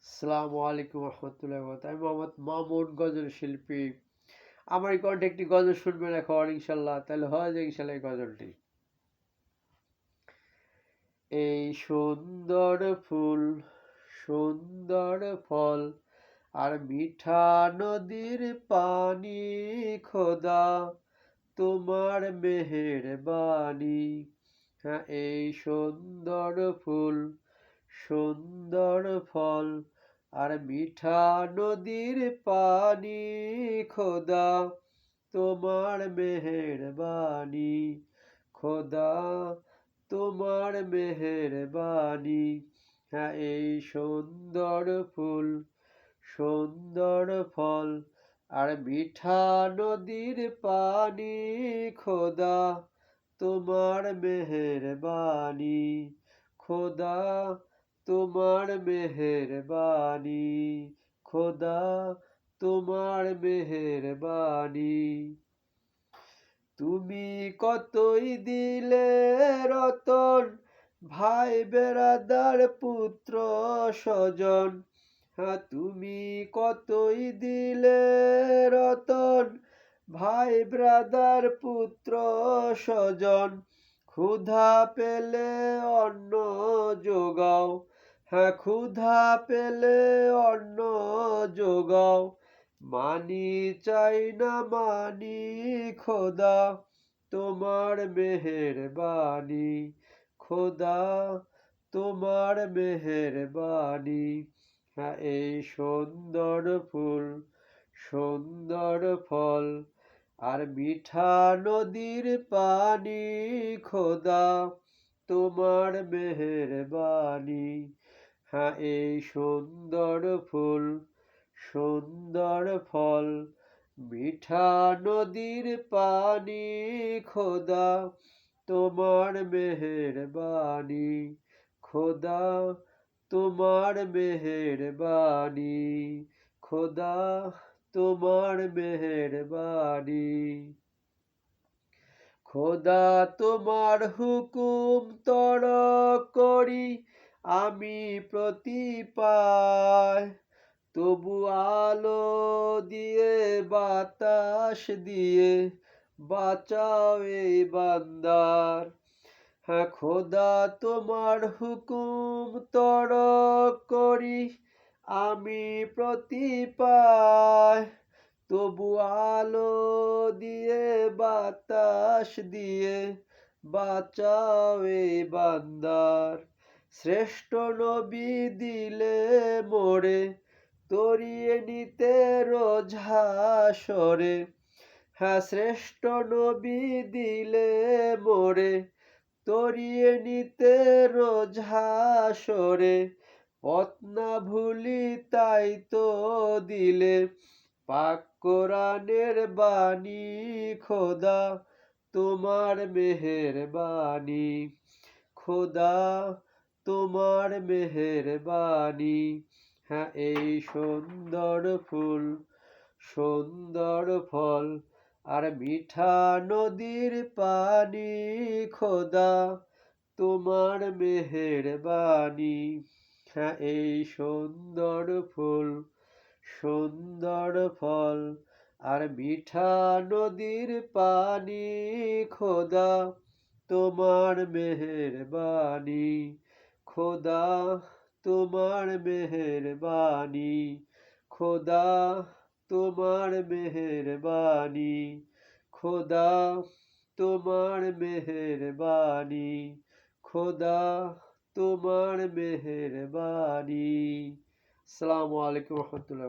আসসালামু আলাইকুম রহমতুল্লাহ আমি মোহাম্মদ মামুন গজল শিল্পী। আমার এই কণ্ঠে একটি গজল শুনবেন এখন ইনশাল্লাহ, তাহলে হয় যে ইনশাল্লাহ এই গজলটি। এই সুন্দর ফুল, সুন্দর ফল, আর মিঠা নদীর পানি, খোদা তোমার মেহেরবানি। হ্যাঁ, এই সুন্দর ফুল, সুন্দর ফল, আর মিঠা নদীর পানি, খোদা তোমার মেহেরবানি, খোদা তোমার মেহেরবানি। হ্যাঁ, এই সুন্দর ফুল, সুন্দর ফল, আর মিঠা নদীর পানি, খোদা তোমার মেহেরবানি, খোদা তোমার মেহেরবানি, খোদা তোমার মেহেরবানি। তুমি কতই দিলে রতন, ভাই বেরাদার পুত্র স্বজন। হ্যাঁ, তুমি কতই দিলে রতন, ভাই ব্রাদার পুত্র স্বজন। ক্ষুধা পেলে অন্ন যোগাও, হ্যাঁ ক্ষুধা পেলে অন্ন যোগাও। মানি চাই না মানি, খোদা তোমার মেহেরবানি, খোদা তোমার মেহেরবানি। হ্যাঁ, এই সুন্দর ফুল, সুন্দর ফল, আর মিঠা নদীর পানি, খোদা তোমার মেহেরবানি। হ্যাঁ, এই সুন্দর ফুল, সুন্দর ফল, মিঠা নদীর পানি, খোদা তোমার মেহেরবানি, খোদা তোমার মেহেরবানি, খোদা তোমার মেহেরবানি। খোদা তোমার হুকুম তরক করি আমি প্রতি পায়, তবু আলো দিয়ে বাতাস দিয়ে বাঁচাও এই বান্দার। হ্যাঁ, খোদা তোমার হুকুম তরক করি আমি প্রতি পায়, তবু আলো দিয়ে বাতাস দিয়ে বাঁচাও এই বান্দার। শ্রেষ্ঠ নবী দিলে মোরে তরিয়ে নিতে রোজ হাসরে। হ্যাঁ, শ্রেষ্ঠ নবী দিলে মোরে তরিয়ে নিতে রোজ হাসরে। পথ না ভুলি তাই তো দিলে পাক কোরআনের বাণী, খোদা তোমার মেহেরবানি, খোদা তোমার মেহেরবানি। হ্যাঁ, এই সুন্দর ফুল, সুন্দর ফল, আর মিঠা নদীর পানি, খোদা তোমার মেহেরবানি। হ্যাঁ, এই সুন্দর ফুল, সুন্দর ফল, আর মিঠা নদীর পানি, খোদা তোমার মেহেরবানি, খোদা তোমার মেহেরবানি, খোদা তোমার মেহেরবানি, খোদা তোমার মেহেরবানি, খোদা তোমার মেহেরবানি। আসসালামু আলাইকুম রহমতুল্লাহ।